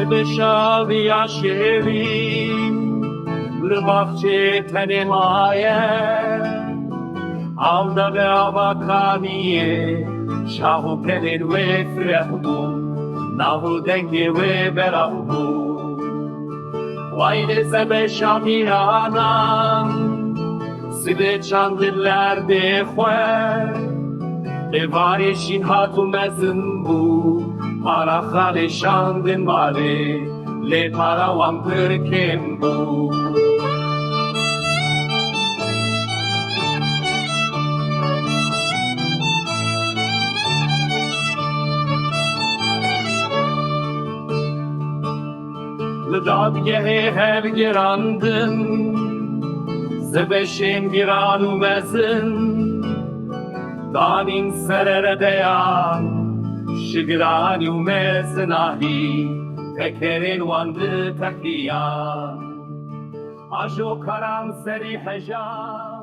بشاوی عشیرین لبافچه تنمایه Alda ve avakaniye Şahu pelin ve frehbu Nahu dengi ve berabu Vayde sebe şamiyanan Side çandiller de khwe Devare şin hatu mezin bu Para khale şandin vare Le para wan pırkem bu Dadgehe her girandın Zebeşin giranu mezin Danin serere deyan Şigiranu mezin ahi Tekerin vandı tekiyan Aşo karan seri hejan